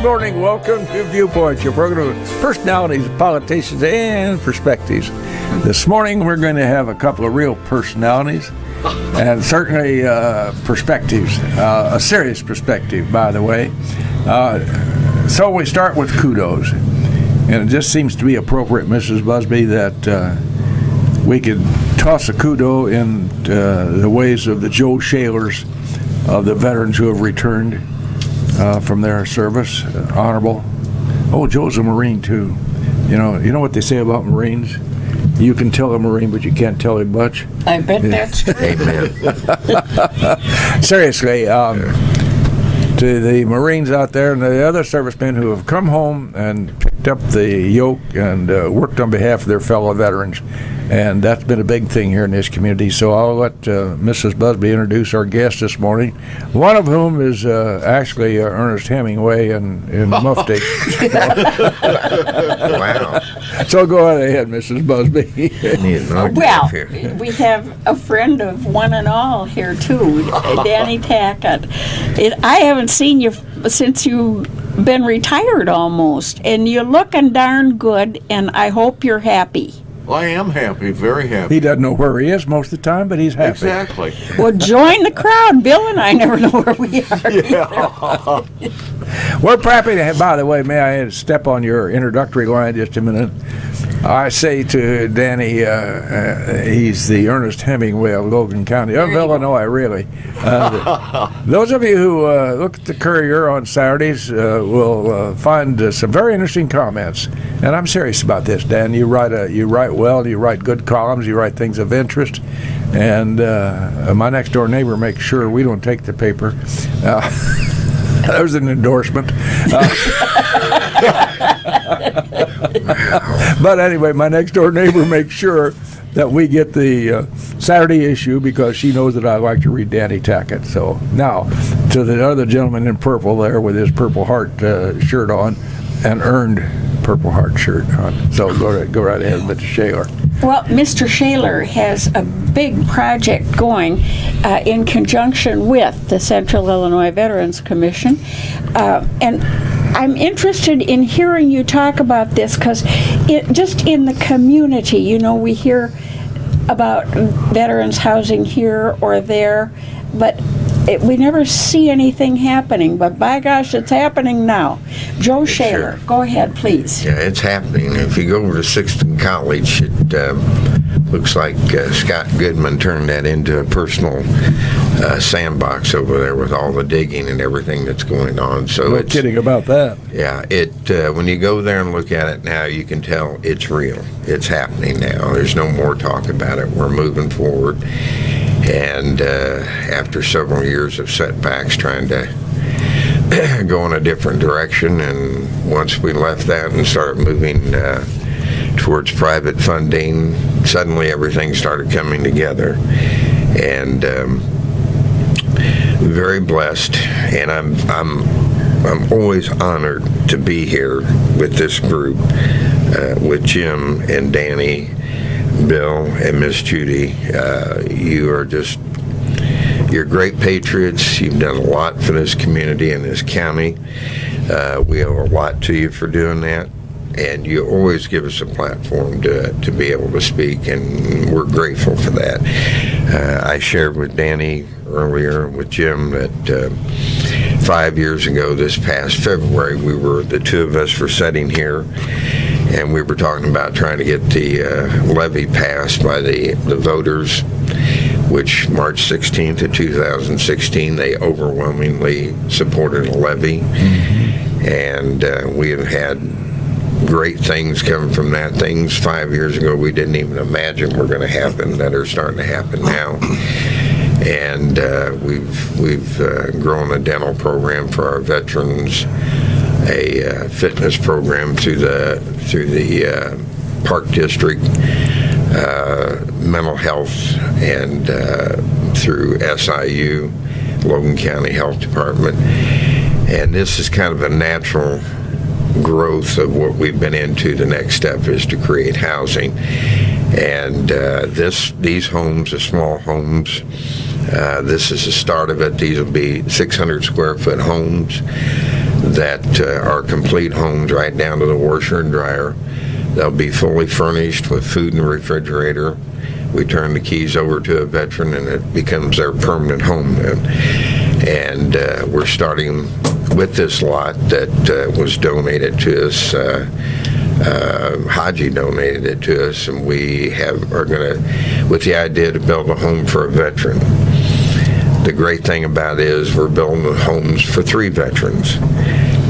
morning. Welcome to Viewpoint, your program of personalities, politicians, and perspectives. This morning, we're going to have a couple of real personalities and certainly perspectives, a serious perspective, by the way. So we start with kudos. And it just seems to be appropriate, Mrs. Busby, that we could toss a kudo in the ways of the Joe Schalers of the veterans who have returned from their service, honorable. Oh, Joe's a Marine too. You know what they say about Marines? You can tell a Marine, but you can't tell him much. I bet that's true. Amen. Seriously, to the Marines out there and the other servicemen who have come home and picked up the yoke and worked on behalf of their fellow veterans. And that's been a big thing here in this community. So I'll let Mrs. Busby introduce our guest this morning, one of whom is actually Ernest Hemingway in Mufti. Wow. So go ahead, Mrs. Busby. Well, we have a friend of one and all here, too, Danny Tackett. I haven't seen you since you've been retired almost, and you're looking darn good, and I hope you're happy. Well, I am happy, very happy. He doesn't know where he is most of the time, but he's happy. Exactly. Well, join the crowd. Bill and I never know where we are. Yeah. We're happy to have, by the way, may I step on your introductory line just a minute? I say to Danny, he's the Ernest Hemingway of Logan County, of Illinois, really. Those of you who look at the Courier on Saturdays will find some very interesting comments. And I'm serious about this, Dan. You write well, you write good columns, you write things of interest. And my next door neighbor makes sure we don't take the paper. There's an endorsement. But anyway, my next door neighbor makes sure that we get the Saturday issue because she knows that I like to read Danny Tackett. So now to the other gentleman in purple there with his Purple Heart shirt on, an earned Purple Heart shirt on. So go right ahead, Mr. Schaler. Well, Mr. Schaler has a big project going in conjunction with the Central Illinois Veterans Commission. And I'm interested in hearing you talk about this because just in the community, we hear about veterans housing here or there, but we never see anything happening. But by gosh, it's happening now. Joe Schaler, go ahead, please. Yeah, it's happening. If you go over to Sixton College, it looks like Scott Goodman turned that into a personal sandbox over there with all the digging and everything that's going on. So No kidding about that. Yeah, when you go there and look at it now, you can tell it's real. It's happening now. There's no more talk about it. We're moving forward. And after several years of setbacks trying to go in a different direction, and once we left that and started moving towards private funding, suddenly everything started coming together. And very blessed, and I'm always honored to be here with this group, with Jim and Danny, Bill and Miss Judy. You're great patriots. You've done a lot for this community and this county. We owe a lot to you for doing that, and you always give us a platform to be able to speak, and we're grateful for that. I shared with Danny earlier, with Jim, that 5 years ago, this past February, the two of us were sitting here, and we were talking about trying to get the levy passed by the voters, which March 16th of 2016, they overwhelmingly supported a levy. Mm-hmm. And we have had great things come from that. Things 5 years ago we didn't even imagine were going to happen that are starting to happen now. And we've grown a dental program for our veterans, a fitness program through the Park District, mental health, and through SIU, Logan County Health Department. And this is kind of a natural growth of what we've been into. The next step is to create housing. And these homes are small homes. This is the start of it. These will be 600 square foot homes that are complete homes right down to the washer and dryer. They'll be fully furnished with food and refrigerator. We turn the keys over to a veteran, and it becomes their permanent home then. And we're starting with this lot that was donated to us. Haji donated it to us, and we are going to, with the idea to build a home for a veteran. The great thing about it is we're building homes for 3 veterans,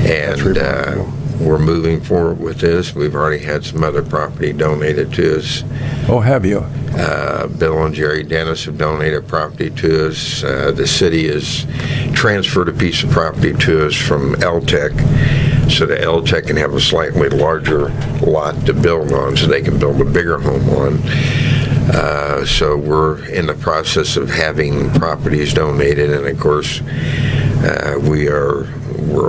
and we're moving forward with this. We've already had some other property donated to us. Oh, have you? Bill and Jerry Dennis have donated property to us. The city has transferred a piece of property to us from LTEC, so that LTEC can have a slightly larger lot to build on, so they can build a bigger home on. So we're in the process of having properties donated, and of course, we're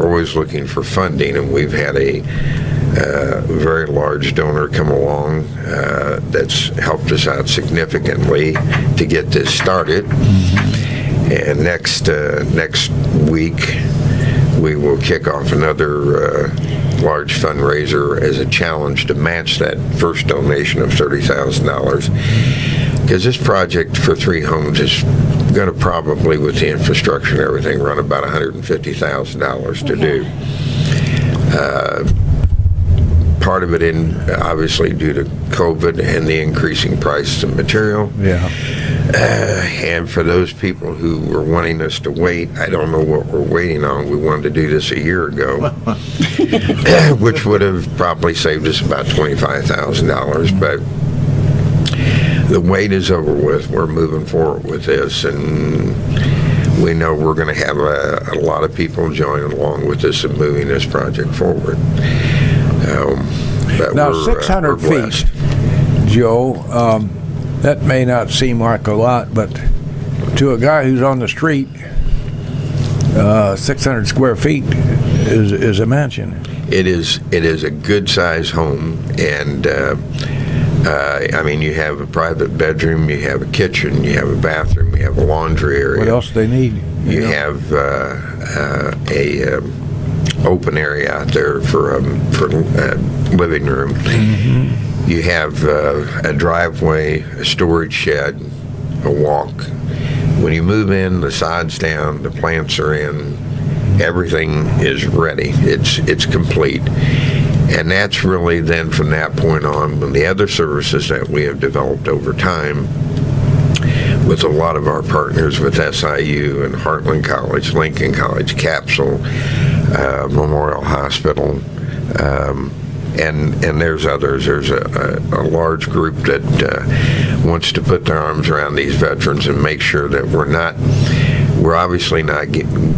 always looking for funding, and we've had a very large donor come along that's helped us out significantly to get this started. And next week we will kick off another large fundraiser as a challenge to match that first donation of $30,000, because this project for 3 homes is going to probably, with the infrastructure and everything, run about $150,000 to do. Part of it, obviously, due to COVID and the increasing price of material. Yeah. And for those people who were wanting us to wait, I don't know what we're waiting on. We wanted to do this a year ago, which would have probably saved us about $25,000. But the wait is over with. We're moving forward with this, and we know we're going to have a lot of people join along with us in moving this project forward. Now, 600 feet, Joe, that may not seem like a lot, but to a guy who's on the street, 600 square feet is a mansion. It is a good-sized home, and I mean, you have a private bedroom, you have a kitchen, you have a bathroom, you have a laundry area. What else do they need? You have a open area out there for living room. Mm-hmm. You have a driveway, a storage shed, a walk. When you move in, the side's down, the plants are in, everything is ready. It's complete. And that's really then from that point on, when the other services that we have developed over time with a lot of our partners with SIU and Heartland College, Lincoln College, Capsule, Memorial Hospital, and there's others. There's a large group that wants to put their arms around these veterans and make sure that we're obviously not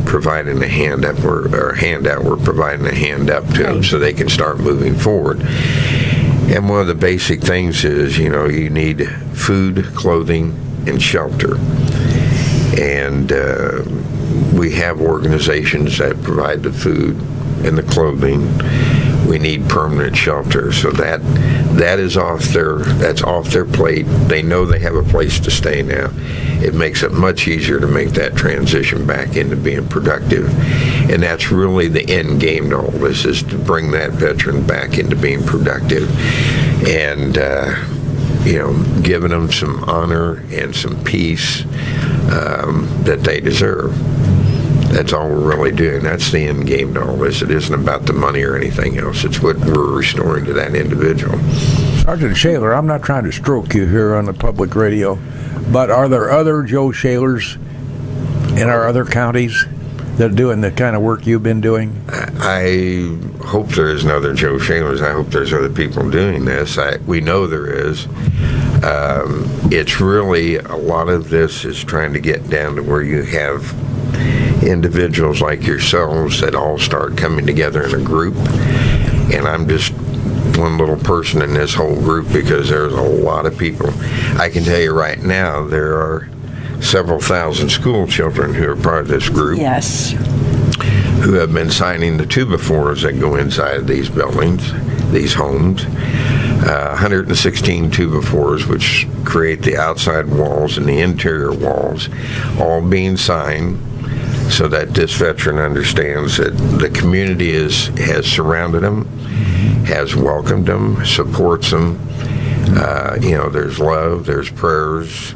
providing a hand up or a handout. We're providing a hand up to them so they can start moving forward. And one of the basic things is, you need food, clothing, and shelter. And we have organizations that provide the food and the clothing. We need permanent shelter, so that's off their plate. They know they have a place to stay now. It makes it much easier to make that transition back into being productive, and that's really the end game to all this, is to bring that veteran back into being productive, and giving them some honor and some peace that they deserve. That's all we're really doing. That's the end game to all this. It isn't about the money or anything else. It's what we're restoring to that individual. Sergeant Schaler, I'm not trying to stroke you here on the public radio, but are there other Joe Schalers in our other counties that are doing the kind of work you've been doing? I hope there is another Joe Schalers. I hope there's other people doing this. We know there is. It's really, a lot of this is trying to get down to where you have individuals like yourselves that all start coming together in a group, and I'm just one little person in this whole group because there's a lot of people. I can tell you right now there are several thousand school children who are part of this group. Yes. Who have been signing the 2x4s that go inside of these buildings, these homes. 116 2x4s, which create the outside walls and the interior walls, all being signed. so that this veteran understands that the community has surrounded him, has welcomed him, supports him. There's love, there's prayers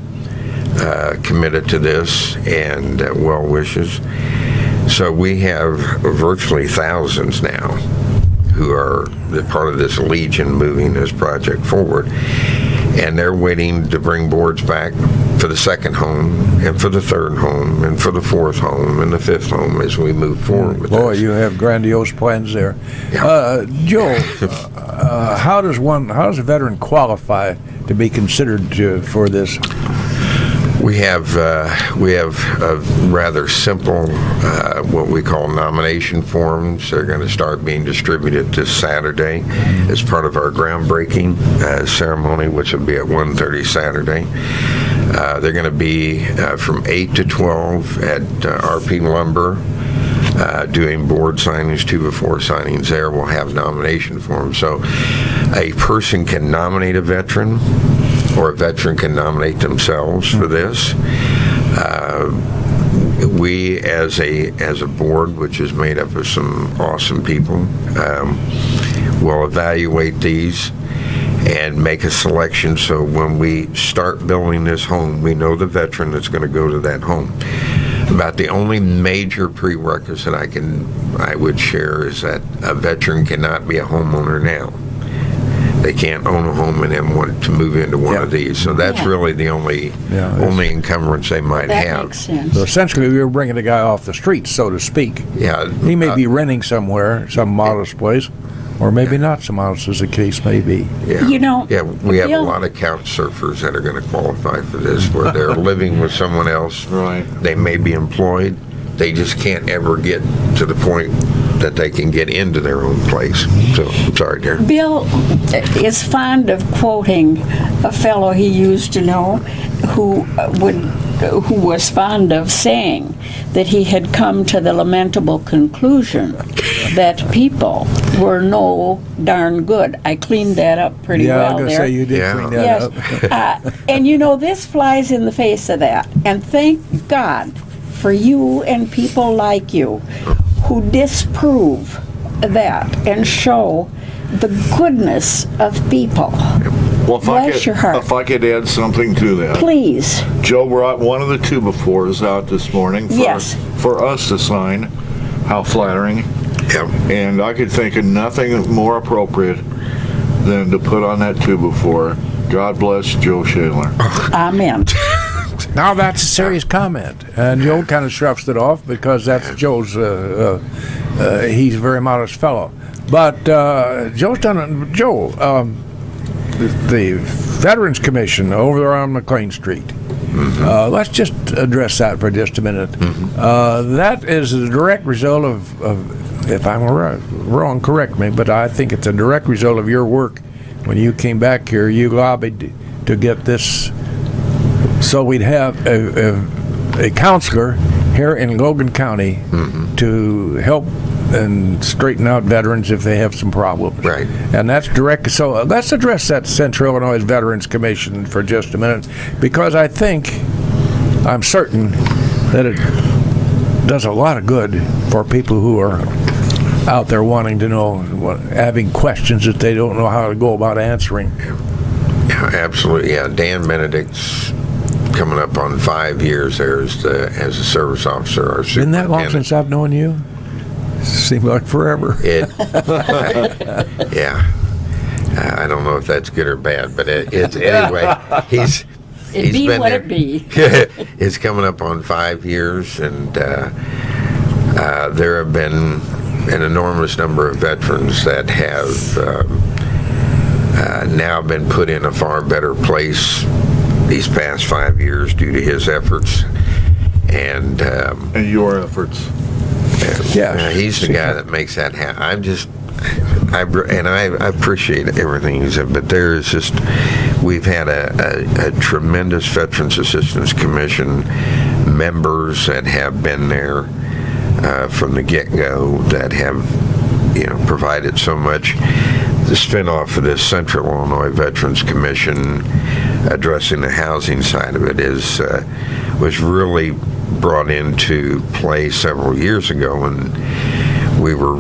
committed to this, and well wishes. So we have virtually thousands now who are the part of this legion moving this project forward. And they're waiting to bring boards back for the second home, and for the third home, and for the fourth home, and the fifth home as we move forward with Boy, this. you have grandiose plans there. Yeah. Joe, how does a veteran qualify to be considered for this? We have a rather simple, what we call nomination forms. They're going to start being distributed this Saturday as part of our groundbreaking ceremony, which will be at 1:30 Saturday. They're going to be from 8 to 12 at RP Lumber, doing board signings, 2-4 signings there. We'll have nomination forms. So a person can nominate a veteran, or a veteran can nominate themselves for this. We, as a board, which is made up of some awesome people, will evaluate these and make a selection, so when we start building this home, we know the veteran that's going to go to that home. About the only major prerequisite I would share is that a veteran cannot be a homeowner now. They can't own a home and then want to move into one of these. So that's really the only encumbrance they might That have. makes sense. So essentially, we were bringing a guy off the street, so to speak. Yeah. He may be renting somewhere, some modest place, or maybe not so modest as the case may be. Yeah. You know, Yeah, we have a Bill- lot of couch surfers that are going to qualify for this, where they're living with someone else. Right. They may be employed. They just can't ever get to the point that they can get into their own place. So, I'm sorry, Darren. Bill is fond of quoting a fellow he used to know who was fond of saying that he had come to the lamentable conclusion that people were no darn good. I cleaned that up pretty Yeah, well I'm going to there. say you did Yeah. clean that Yes. up. And this flies in the face of that. And thank God for you and people like you who disprove that and show the goodness of people. Well, Bless your heart. if I could add something to that. Please. Joe brought one of the 2-4s out this morning for us to sign. How flattering. Yeah. And I could think of nothing more appropriate than to put on that 2-4. God bless Joe Schaler. Amen. Now that's a serious comment, and Joe kind of shrugs it off because that's Joe's. He's a very modest fellow, but Joe's done it. Joe, the Veterans Commission over there on McLean Street. Let's just address that for just a minute. That is a direct result of, if I'm wrong, correct me, but I think it's a direct result of your work. When you came back here, you lobbied to get this so we'd have a counselor here in Logan County to help and straighten out veterans if they have some problems. Right. And that's direct. So let's address that Central Illinois Veterans Commission for just a minute, because I'm certain that it does a lot of good for people who are out there wanting to know, having questions that they don't know how to go about answering. Yeah, absolutely. Yeah, Dan Benedict's coming up on 5 years there as a service officer. Our Isn't that long since I've known you? Seems like forever. Yeah. I don't know if that's good or bad, but it's anyway. He's Be been what there. it be. It's coming up on 5 years, and there have been an enormous number of veterans that have now been put in a far better place these past 5 years due to his efforts, and your efforts. he's the guy that makes that happen. I appreciate everything he said, but we've had a tremendous Veterans Assistance Commission members that have been there from the get-go, that have provided so much. The spinoff of this Central Illinois Veterans Commission addressing the housing side of it was really brought into play several years ago, and we were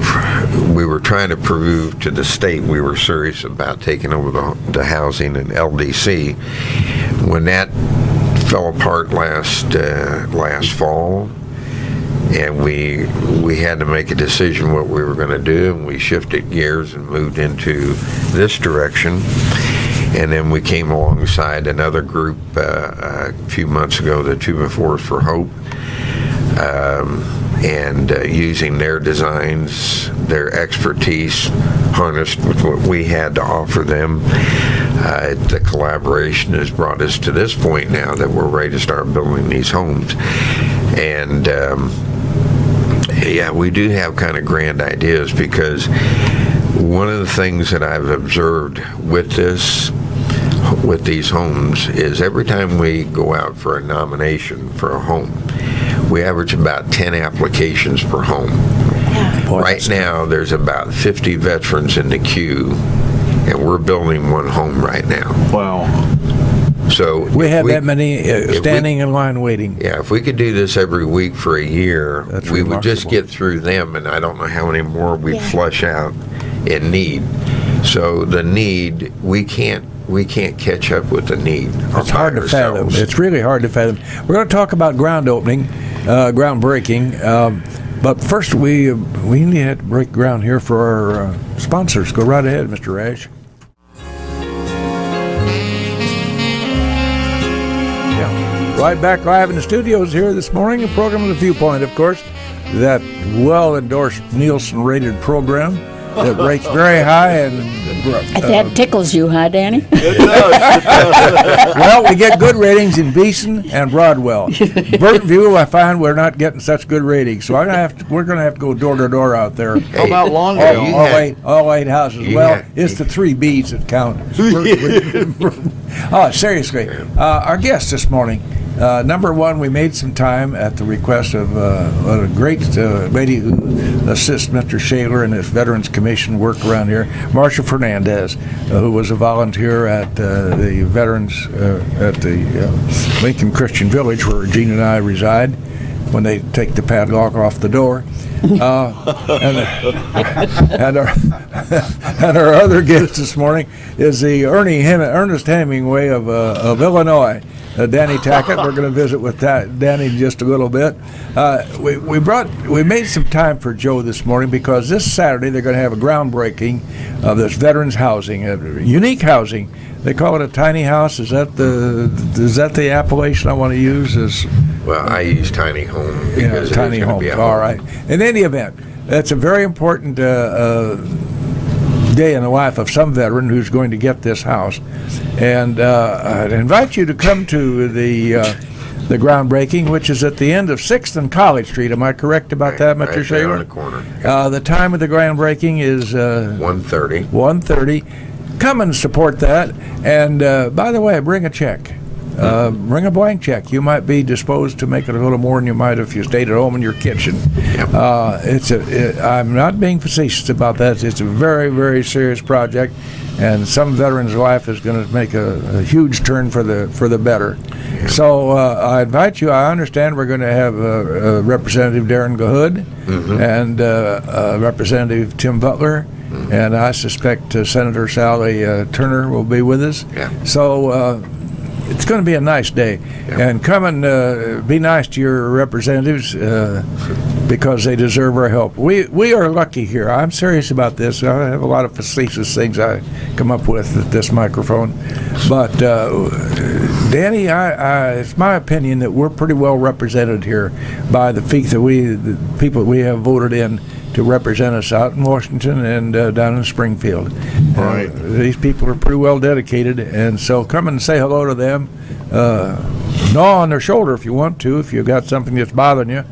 trying to prove to the state we were serious about taking over the housing in LDC. When that fell apart last fall, and we had to make a decision what we were going to do, and we shifted gears and moved into this direction. And then we came alongside another group a few months ago, the 2 Befores for Hope, and using their designs, their expertise, harnessed with what we had to offer them. The collaboration has brought us to this point now that we're ready to start building these homes. And yeah, we do have kind of grand ideas, because one of the things that I've observed with these homes is every time we go out for a nomination for a home, we average about 10 applications per home. Yeah. Right now, there's about 50 veterans in the queue, and we're building one home right now. Wow. So We have that many standing in line waiting. Yeah, if we could do this every week for a year, That's we would just remarkable. get through them, and I don't know how many more we'd flush out in need. So the need, we can't catch up with the need. It's hard to fathom. It's really hard to fathom. We're going to talk about groundbreaking. But first, we need to break ground here for our sponsors. Go right ahead, Mr. Ash. Yeah, right back live in the studios here this morning. A program of The Viewpoint, of course. That well-endorsed Nielsen-rated program that rates very high and That tickles you, huh, Danny? well, we get good ratings in Beeson and Broadwell. Burtonview, I find we're not getting such good ratings, so we're gonna have to go door to door out there. How about Longdale? All eight houses. It's the 3 B's that count. Oh, seriously, our guest this morning. Number one, we made some time at the request of a great lady who assists Mr. Schaler and his Veterans Commission work around here, Marcia Fernandez, who was a volunteer at the Veterans at the Lincoln Christian Village, where Gene and I reside, when they take the padlock off the door. And our other guest this morning is the Ernest Hemingway of Illinois. Danny Tackett. We're going to visit with Danny in just a little bit. We made some time for Joe this morning because this Saturday they're going to have a groundbreaking of this veterans housing, unique housing. They call it a tiny house. Is that the appellation I want to use? Well, I use tiny home because tiny it's going home. to be a All home. right. In any event, that's a very important day in the life of some veteran who's going to get this house. And I'd invite you to come to the groundbreaking, which is at the end of 6th and College Street. Am I correct about that, Mr. Right there on the Schaler? corner. The time of the groundbreaking is 1:30. 1:30. Come and support that. And by the way, bring a check. Bring a blank check. You might be disposed to make it a little more than you might if you stayed at home in your kitchen. I'm not being facetious about that. It's a very, very serious project, and some veteran's life is going to make a huge turn for the better. Yeah. So I invite you. I understand we're going to have Representative Darren Gahood and Representative Tim Butler. And I suspect Senator Sally Turner will be with us. Yeah. So it's going to be a nice day. Yeah. And come and be nice to your representatives because they deserve our help. We are lucky here. I'm serious about this. I have a lot of facetious things I come up with at this microphone. But, Danny, it's my opinion that we're pretty well represented here by the people we have voted in to represent us out in Washington and down in Springfield. Right. These people are pretty well dedicated, and so come and say hello to them. Gnaw on their shoulder if you want to, if you've got something that's bothering you,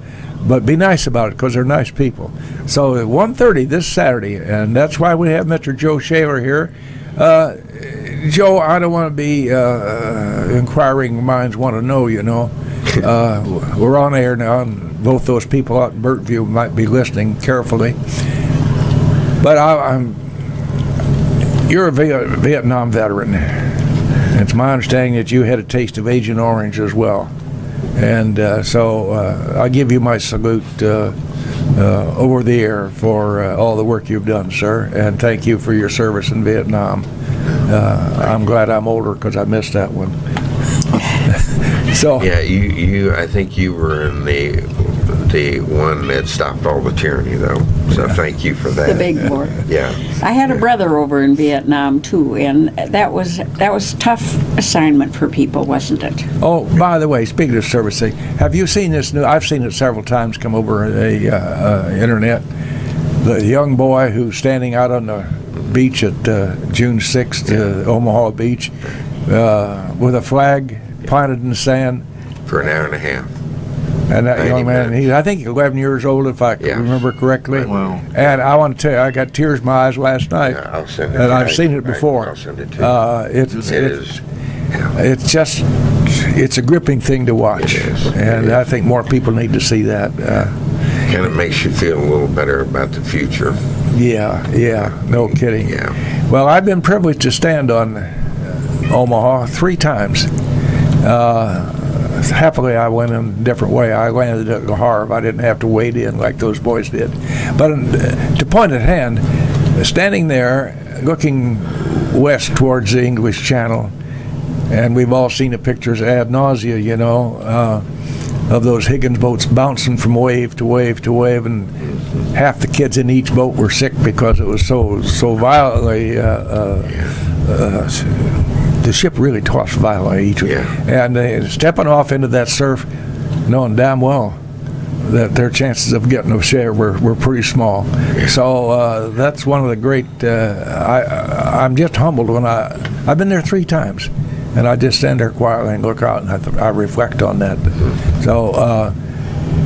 but be nice about it because they're nice people. So at 1:30 this Saturday, and that's why we have Mr. Joe Schaler here. Joe, I don't want to be inquiring minds want to know, you know. We're on air now, and both those people out in Burtonview might be listening carefully. But you're a Vietnam veteran. It's my understanding that you had a taste of Agent Orange as well. And so I give you my salute over the air for all the work you've done, sir, and thank you for your service in Vietnam. I'm glad I'm older because I missed that one. So Yeah, you. I think you were in the one that stopped all the tyranny, though. So thank you for that. The big war. Yeah. I had a brother over in Vietnam too, and that was a tough assignment for people, wasn't it? Oh, by the way, speaking of servicing, have you seen this new? I've seen it several times come over the internet. The young boy who's standing out on the beach at June 6th, Omaha Beach, with a flag planted in the sand. For an hour and a half. And that 90 young man, minutes. I think he's 11 years old, if I can Yeah. remember correctly. Wow. And I want to tell you, I got tears in my eyes last night. Yeah, I'll send it. And to I've you. seen it before. I'll send it to you. It's It is. Yeah. it's a gripping thing to watch, It is. and It I is. think more people need to see that. Kind of makes you feel a little better about the future. Yeah, no kidding. Yeah. Well, I've been privileged to stand on Omaha 3 times. Happily, I went in a different way. I landed at the Harv. I didn't have to wade in like those boys did. But to point at hand, standing there, looking west towards the English Channel, and we've all seen the pictures ad nausea, of those Higgins boats bouncing from wave to wave to wave, and half the kids in each boat were sick because it was so violently. The ship really tossed violently. Yeah. And stepping off into that surf, knowing damn well that their chances of getting a share were pretty small. So that's one of the great. I'm just humbled when I've been there 3 times, and I just stand there quietly and look out, and I reflect on that. So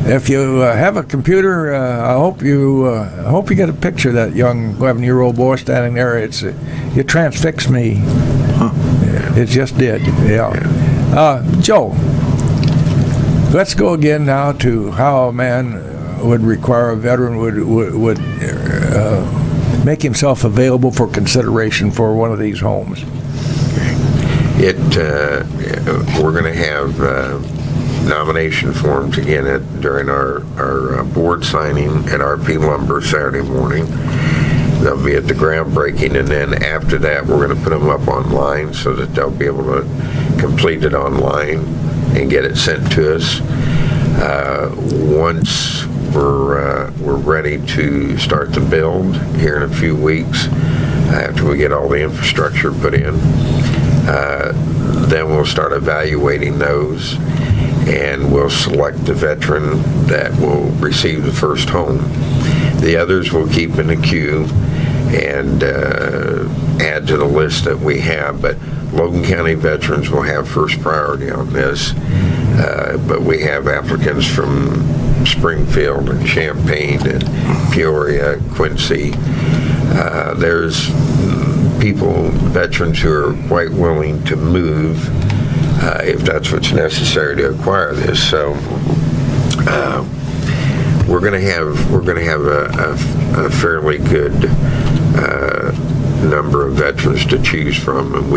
if you have a computer, I hope you get a picture of that young 11-year-old boy standing there. It transfixed me. It just did. Yeah. Joe, let's go again now to how a man would require a veteran would make himself available for consideration for one of these homes. We're going to have nomination forms again during our board signing at RP Lumber Saturday morning. They'll be at the groundbreaking, and then after that, we're going to put them up online so that they'll be able to complete it online and get it sent to us. Once we're ready to start the build here in a few weeks, after we get all the infrastructure put in, then we'll start evaluating those, and we'll select the veteran that will receive the first home. The others we'll keep in the queue and add to the list that we have, but Logan County veterans will have first priority on this. But we have applicants from Springfield and Champaign and Peoria, Quincy. There's veterans who are quite willing to move if that's what's necessary to acquire this. So we're going to have a fairly good number of veterans to choose from, and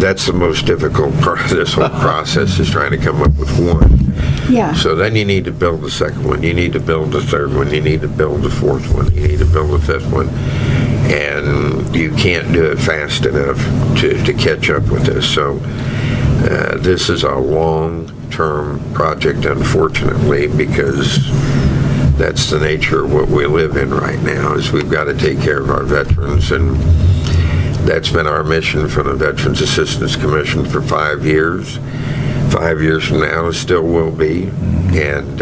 that's the most difficult part of this whole process, is trying to come up with one. Yeah. So then you need to build the second one, you need to build the third one, you need to build the fourth one, you need to build the fifth one, and you can't do it fast enough to catch up with this. So this is a long-term project, unfortunately, because that's the nature of what we live in right now, is we've got to take care of our veterans, and that's been our mission from the Veterans Assistance Commission for 5 years. 5 years from now, it still will be, and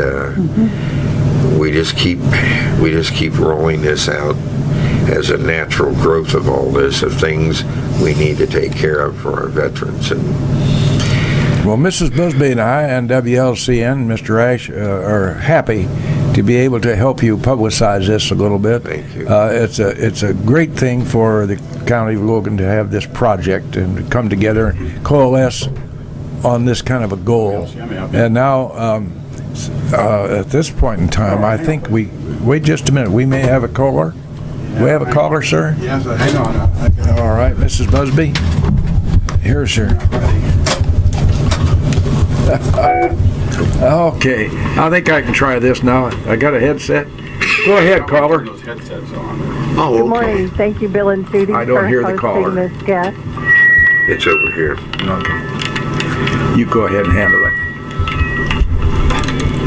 we just keep rolling this out as a natural growth of all this, of things we need to take care of for our veterans. And Well, Mrs. Busby and I and WLCN, Mr. Ash, are happy to be able to help you publicize this a little bit. Thank you. It's a great thing for the County of Logan to have this project and to come together and coalesce on this kind of a goal. And now, at this point in time, I think wait just a minute. We may have a caller. We have a caller, sir? Yes, hang on. All right, Mrs. Busby. Here's her. Okay, I think I can try this now. I got a headset. Go ahead, caller. Those headsets on. Oh, Good okay. morning. Thank you, Bill and Judy, I don't for hear the hosting caller. this guest. It's over here. Okay. You go ahead and handle it.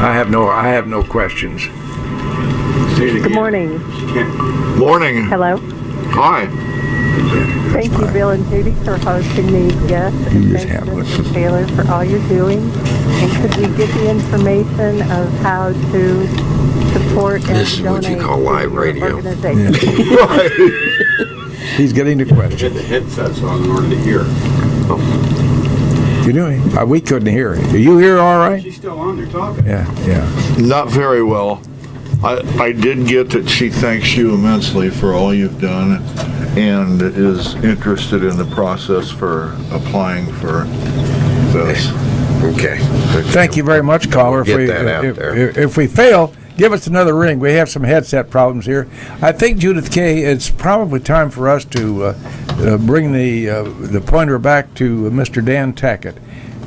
I have no questions. Good morning. Morning. Hello. Hi. Thank you, Bill and Judy, for hosting these guests. You And just thank handle you, it. Mr. Schaler, for all you're doing. And could we get the information of how to support and This is what you donate call to live your radio. organization? He's getting the question. Get the headsets on in order to hear. You doing? We couldn't hear it. Are you here all right? She's still on there talking. Yeah. Not very well. I did get that she thanks you immensely for all you've done and is interested in the process for applying for this. Okay. Thank you very much, caller. Get that out there. If we fail, give us another ring. We have some headset problems here. I think, Judith K., it's probably time for us to bring the pointer back to Mr. Dan Tackett,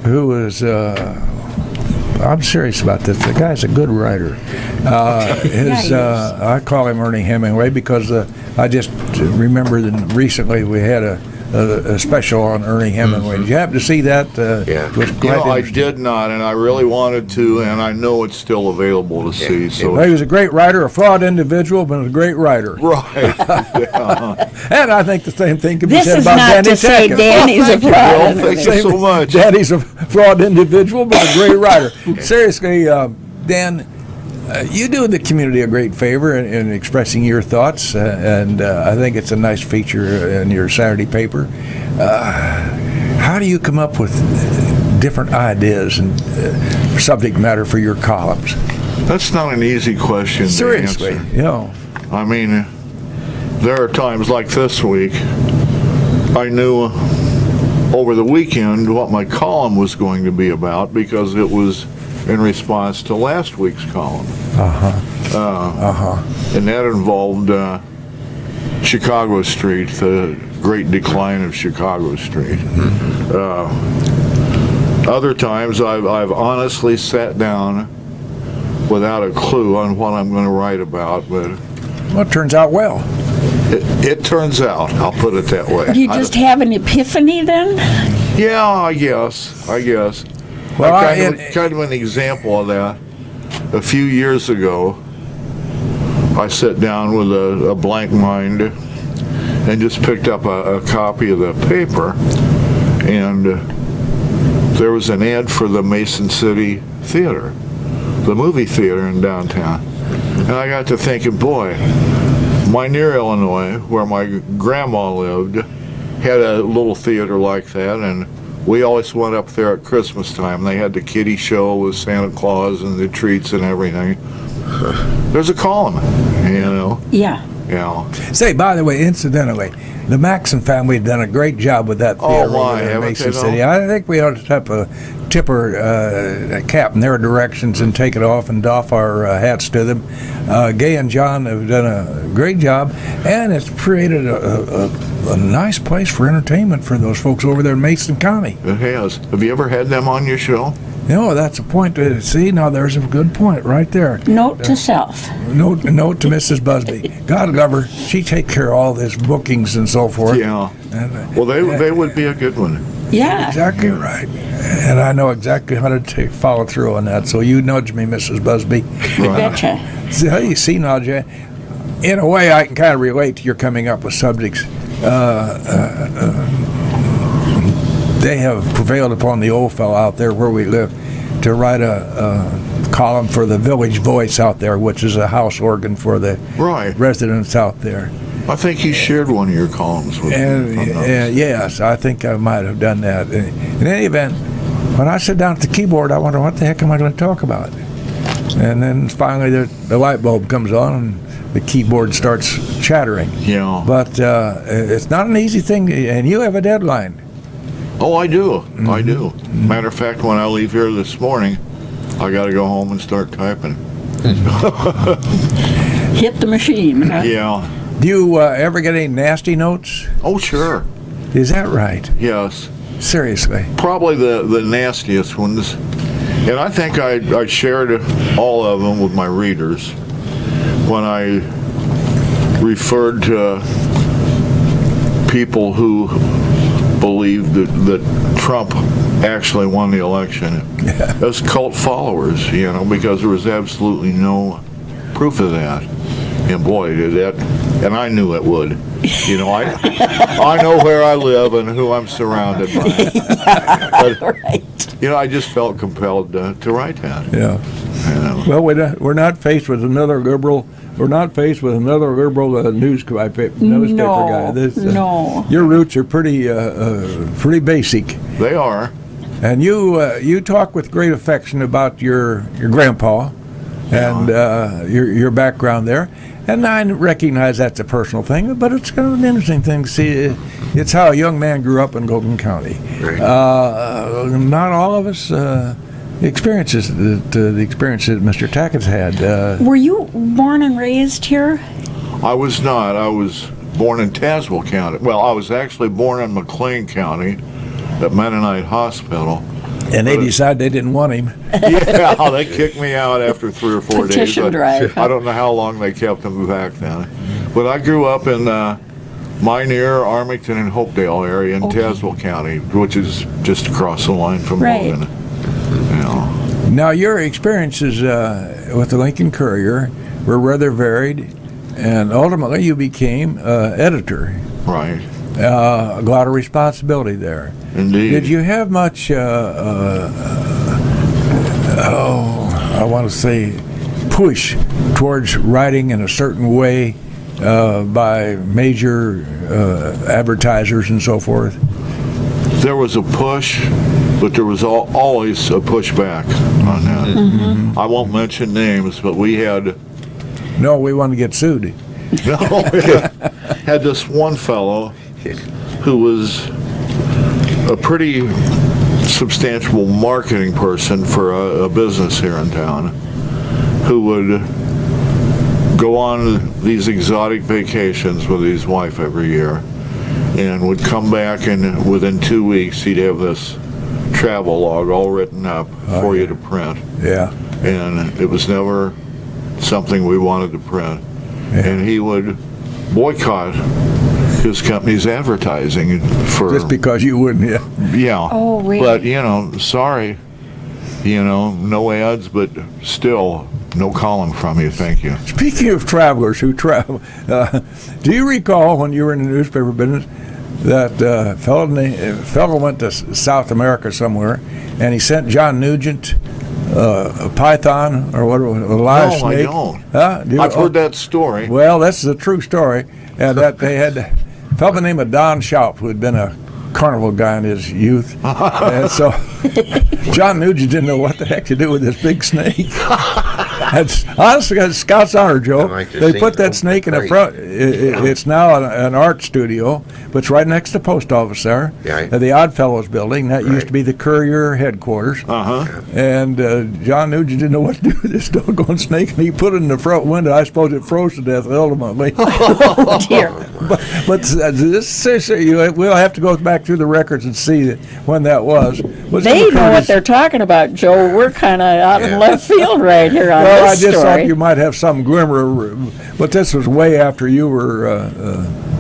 who is, I'm serious about this. The guy's a good writer. I call him Ernie Hemingway because I just remember that recently we had a special on Ernie Hemingway. Did you happen to see that? Yeah. It was You quite know, I interesting. did not, and I really wanted to, and I know it's still available to see. So Well, he was a great writer, a flawed individual, but a great writer. right. Yeah. And I think the same thing can be This said is about not Danny to say Tackett. Danny's a Bill. fraud. Thank you so much. Danny's a flawed individual, but a great writer. Seriously, Dan, you do the community a great favor in expressing your thoughts, and I think it's a nice feature in your Saturday paper. How do you come up with different ideas and subject matter for your columns? That's not an easy question Seriously, to answer. you know. I mean, there are times like this week, I knew over the weekend what my column was going to be about because it was in response to last week's column. And that involved Chicago Street, the great decline of Chicago Street. Other times I've honestly sat down without a clue on what I'm going to write about, but Well, it turns out well. it turns out, I'll put it that way. You just have an epiphany then? Yeah, I guess. Well, Kind of an example of that. A few years ago, I sat down with a blank mind and just picked up a copy of the paper, and there was an ad for the Mason City Theater, the movie theater in downtown. And I got to thinking, boy, Minear, Illinois, where my grandma lived, had a little theater like that, and we always went up there at Christmas time. They had the kiddie show with Santa Claus and the treats and everything. There's a column, you know. Yeah. Yeah. Say, by the way, incidentally, the Maxon family had done a great job with that theater my, over there in haven't Mason they, City. though? I think we ought to tip our cap in their directions and take it off and doff our hats to them. Gay and John have done a great job, and it's created a nice place for entertainment for those folks over there in Mason County. It has. Have you ever had them on your show? No, that's a point. See, now there's a good point right there. Note to self. Note to Mrs. Busby. God love her. She take care of all these bookings and so forth. Yeah. And, Well, they would be a good one. Yeah. exactly right. And I know exactly how to follow through on that. So you nudge me, Mrs. Busby. Betcha. You see now, Jay, in a way I can kind of relate to your coming up with subjects. They have prevailed upon the old fellow out there where we live to write a column for the Village Voice out there, which is a house organ for the Right. residents out there. I think he shared one of your columns with And me. yes, I think I might have done that. In any event, when I sit down at the keyboard, I wonder what the heck am I going to talk about? And then finally the light bulb comes on and the keyboard starts chattering. Yeah. But it's not an easy thing, and you have a deadline. Oh, I do. I do. Matter of fact, when I leave here this morning, I got to go home and start typing. Hit the machine. Huh? Yeah. Do you ever get any nasty notes? Oh, sure. Is that right? Yes. Seriously? Probably the nastiest ones And I think I shared all of them with my readers when I referred to people who believed that Trump actually won the election as cult followers, because there was absolutely no proof of that. And boy, did that, and I knew it would. I know where I live and who I'm surrounded by. But, Right. I just felt compelled to write that. Yeah. Well, we're not faced with another liberal. We're not faced with another liberal newspaper guy. No. Your roots are pretty basic, They are. and you talk with great affection about your grandpa and your background there. And I recognize that's a personal thing, but it's kind of an interesting thing to see. It's how a young man grew up in Logan County. Right. Not all of us experiences the experiences Mr. Tackett's had. Were you born and raised here? I was not. I was born in Tazewell County. Well, I was actually born in McLean County at Mennonite Hospital. And they decided they didn't want him. Yeah, they kicked me out after 3 or 4 days. Petition drive. I don't know how long they kept him back then. But I grew up in Minear, Armington, and Hopedale area in Tazewell County, which is just across the line from Right. Logan. Now, your experiences with the Lincoln Courier were rather varied, and ultimately you became editor. Right. A lot of responsibility there. Indeed. Did you have much, I want to say, push towards writing in a certain way by major advertisers and so forth? There was a push, but there was always a pushback on that. Mm-hmm. I won't mention names, but we had No, we want to get sued. had this one fellow who was a pretty substantial marketing person for a business here in town, who would go on these exotic vacations with his wife every year and would come back, and within 2 weeks he'd have this travel log all written up for you to print. Yeah. And it was never something we wanted to print. And he would boycott his company's advertising for Just because you wouldn't, yeah. yeah. Oh, really? But sorry, no ads, but still no column from you. Thank you. Speaking of travelers who travel, do you recall when you were in the newspaper business that fellow went to South America somewhere, and he sent John Nugent a python or what, a live No, I snake? don't. Huh? I've heard that story. Well, that's a true story, and that they had a fellow named Don Schaup who had been a carnival guy in his youth, and so John Nugent didn't know what the heck to do with this big snake. That's honestly, it's Scott's honor, Joe. like to They see put that it. snake in the Great. front. It's now an art studio, but it's right next to the post office there, Yeah. the Odd Fellows building. That used Right. to be the Courier headquarters. Uh-huh. And John Nugent didn't know what to do with this doggone snake, and he put it in the front window. I suppose it froze to death ultimately. Oh, dear. But this seriously, we'll have to go back through the records and see when that was. Was They it know what Curtis? they're talking about, Joe. We're kind of out in Yeah. left field right here on Well, I this just story. thought you might have some glimmer, but this was way after you were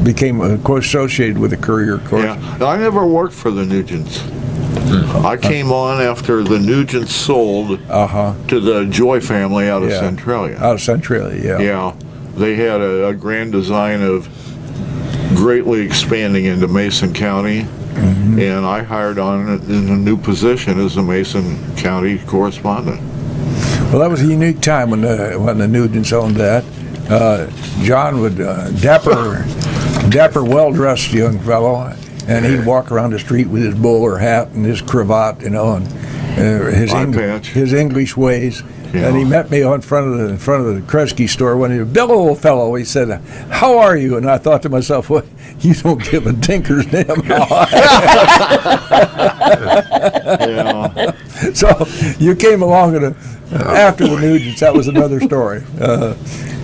became associated with the Courier, of course. Yeah. Now, I never worked for the Nugents. I came on after the Nugents sold to the Joy family out of Yeah. Centralia. Out of Centralia, yeah. Yeah, they had a grand design of greatly expanding into Mason County, and I hired on in a new position as a Mason County correspondent. Well, that was a unique time when the Nugents owned that. John would dapper, well-dressed young fellow, and he'd walk around the street with his bowler hat and his cravat, and Eye patch. his English ways. Yeah. And he met me in front of the Kresge store when he was, Bill, old fellow. He said, "How are you?" And I thought to myself, "Well, you don't give a tinker's damn how I am." Yeah. So you came along after the Nugents. That was another story.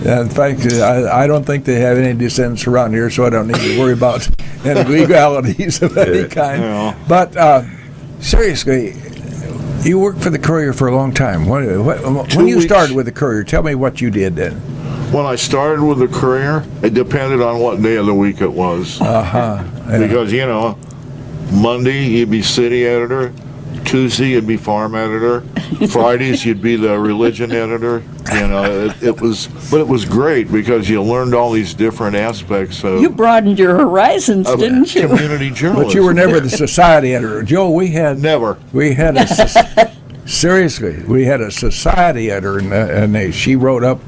In fact, I don't think they have any descendants around here, so I don't need to worry about any legalities of any kind. Yeah. But seriously, You worked for the Courier for a long time. When 2 you weeks. started with the Courier, tell me what you did then. When I started with the Courier, it depended on what day of the week it was. Because, you know, Monday you'd be city editor, Tuesday you'd be farm editor, Fridays you'd be the religion editor. You know, it was great because you learned all these different aspects of, You broadened your horizons, of didn't you? community journalism. But you were never the society editor. Joe, we had Never. seriously, we had a society editor, and she wrote up.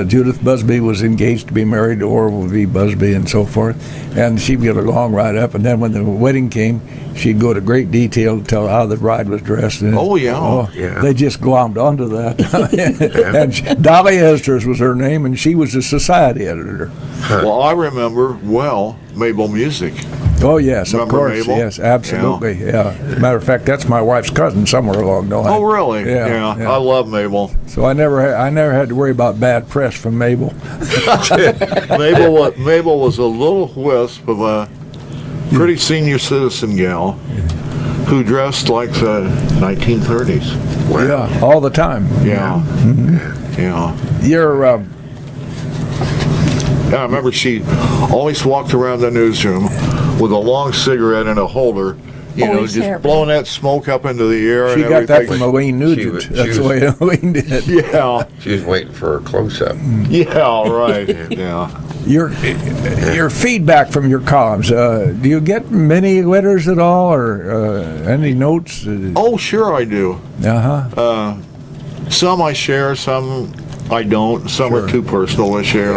Judith Busby was engaged to be married to Orville V. Busby and so forth, and she'd get a long ride up, and then when the wedding came, she'd go to great detail to tell how the bride was dressed. And Yeah. They just glommed onto that. And Dolly Esters was her name, and she was the society editor. Well, I remember Mabel Music. Oh, yes, of Remember course. Mabel? Yes, absolutely. Yeah. As a matter of fact, that's my wife's cousin somewhere along the line. Oh, really? Yeah. I love Mabel. So I never had to worry about bad press from Mabel. Mabel was a little wisp of a pretty senior citizen gal who dressed like the 1930s. Yeah, all the time. Yeah. Yeah. You're I remember she always walked around the newsroom with a long cigarette in a holder, Always just there. blowing that smoke up into the air she and got that everything. from Elaine Nugent. was- she That's the was- way Elaine did. Yeah, She was waiting for a close-up. yeah, right. Yeah. Your feedback from your columns. Do you get many letters at all, or any notes? Oh, sure I do. Uh-huh. Some I share, some I don't. Some Sure. are too personal to share,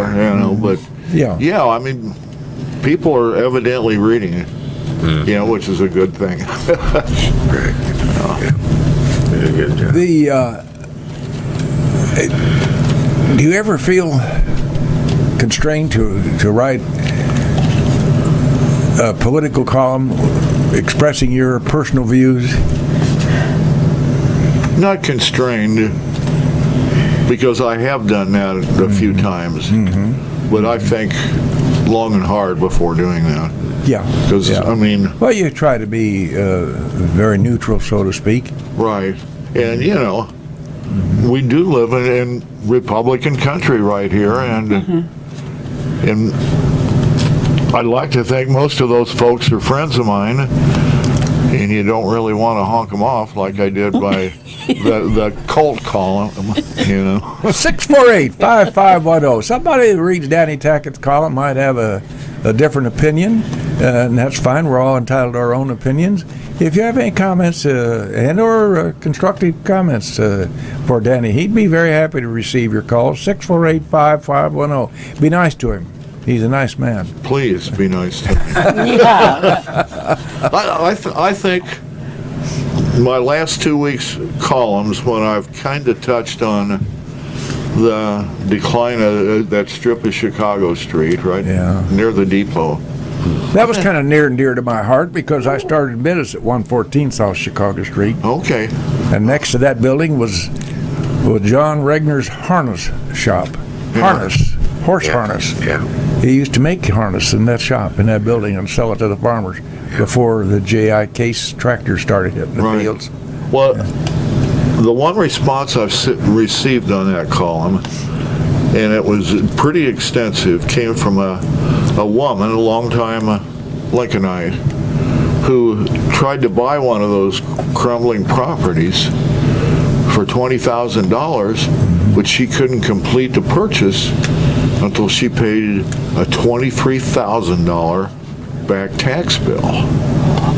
but Yeah. I mean, people are evidently reading it, which is a good thing. Right. Did a good job. Do you ever feel constrained to write a political column expressing your personal views? Not constrained, because I have done that a few times, but I think long and hard before doing that. Yeah. Because, yeah. I mean, Well, you try to be very neutral, so to speak. right, and we do live in Republican country right here, and I'd like to think most of those folks are friends of mine, and you don't really want to honk them off like I did by the cult column, 648-5510. Somebody who reads Danny Tackett's column might have a different opinion, and that's fine. We're all entitled to our own opinions. If you have any comments and/or constructive comments for Danny, he'd be very happy to receive your calls. 648-5510. Be nice to him. He's a nice man. Please be nice to me. Yeah. I think my last 2 weeks' columns, when I've kind of touched on the decline of that strip of Chicago Street, right Yeah. near the depot. That was kind of near and dear to my heart because I started business at 114 South Chicago Street. Okay, And next to that building was John Regner's harness shop. Horse harness. Yeah. He used to make harness in that shop, in that building, and sell it to the farmers before the J.I. Case tractor started hitting the Right. fields. well, the one response I've received on that column, and it was pretty extensive, came from a woman, a longtime Lincolnite, who tried to buy one of those crumbling properties for $20,000, but she couldn't complete the purchase until she paid a $23,000 back tax bill.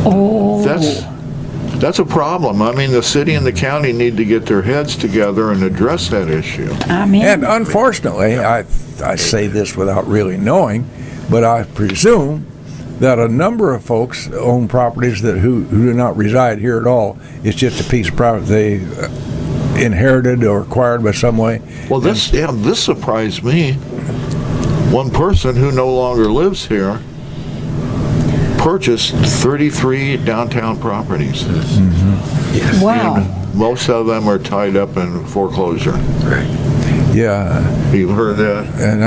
Oh. That's a problem. I mean, the city and the county need to get their heads together and address that issue. I mean, And unfortunately, I say this without really knowing, but I presume that a number of folks own properties who do not reside here at all. It's just a piece of property they inherited or acquired by some way. Well, this surprised me. One person who no longer lives here purchased 33 downtown properties. wow. Most of them are tied up in foreclosure. Right. Yeah, You've heard that? and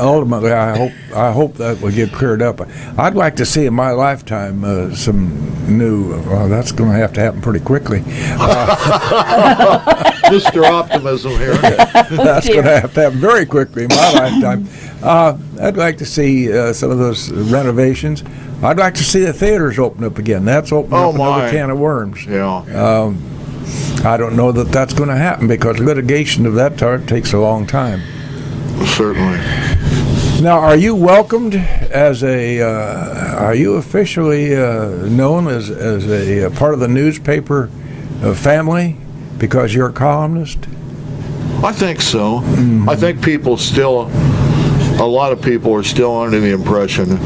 ultimately, I hope that will get cleared up. I'd like to see in my lifetime some new. Well, that's going to have to happen pretty quickly. Mr. Optimism here. That's going to have to happen very quickly in my lifetime. I'd like to see some of those renovations. I'd like to see the theaters open up again. That's opening up another can of worms. Yeah. I don't know that that's going to happen because litigation of that takes a long time. Certainly. Now, are you welcomed as are you officially known as a part of the newspaper family because you're a columnist? I think so. I think a lot of people are still under the impression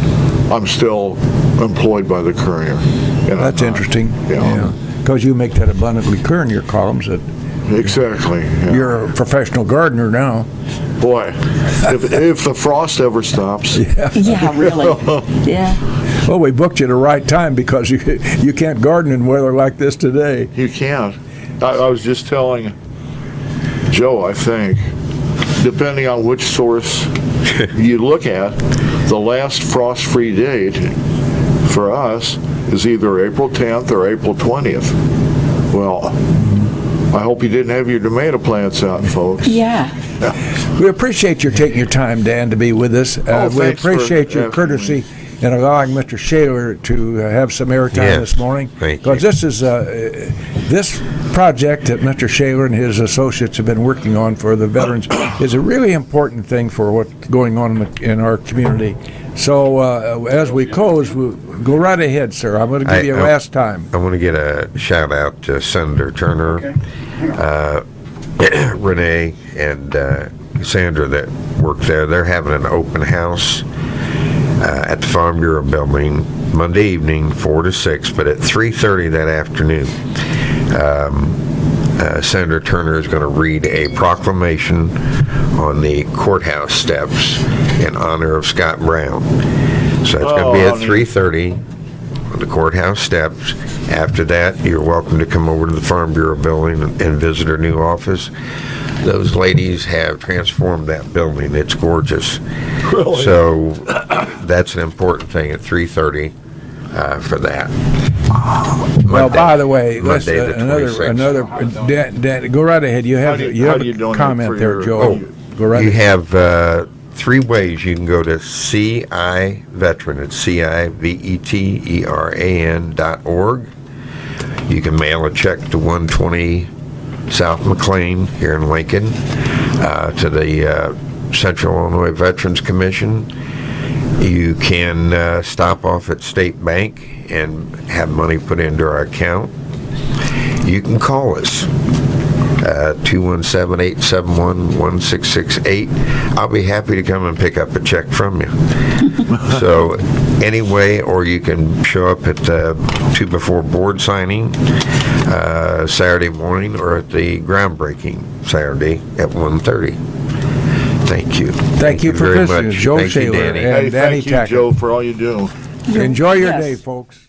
I'm still employed by the Courier. And I'm That's not. interesting. Yeah. Because you make that abundantly clear in your columns that Exactly. Yeah. you're a professional gardener now. Boy, if the frost ever stops. Yeah, really. Yeah. Well, we booked you at the right time because you can't garden in weather like this today. You can't. I was just telling Joe, I think, depending on which source you look at, the last frost-free date for us is either April 10th or April 20th. Well, I hope you didn't have your tomato plants out, folks. Yeah. We appreciate you taking your time, Dan, to be with us. We thanks for appreciate your asking courtesy in allowing Mr. Schaler to have some airtime Yes, this morning. thank Because you. this is this project that Mr. Schaler and his associates have been working on for the veterans is a really important thing for what's going on in our community. So as we close, go right ahead, sir. I'm going to give you a last time. I want to get a shout out to Senator Turner, Renee, and Sandra that work there. They're having an open house at the Farm Bureau building Monday evening, 4 to 6, but at 3:30 that afternoon. Senator Turner is going to read a proclamation on the courthouse steps in honor of Scott Brown. So it's going to be at 3:30 on the courthouse steps. After that, you're welcome to come over to the Farm Bureau building and visit our new office. Those ladies have transformed that building. It's gorgeous. Really? So that's an important thing at 3:30 for that. Well, by the way, let's, Monday the 26th. Dan, go right ahead. You have How do a you donate comment for there, your- Joe. Go right You ahead. have 3 ways you can go to CI Veteran. It's CIVETERAN.org. You can mail a check to 120 South McLean here in Lincoln to the Central Illinois Veterans Commission. You can stop off at State Bank and have money put into our account. You can call us. 217-871-1668. I'll be happy to come and pick up a check from you. So anyway, or you can show up at 2 before board signing Saturday morning or at the groundbreaking Saturday at 1:30. Thank you. Thank you for very visiting. much. Joe Thank you, Schaler Danny. and Hey, Danny thank you, Tackett. Joe, for all you do. Enjoy your Yes. day, folks.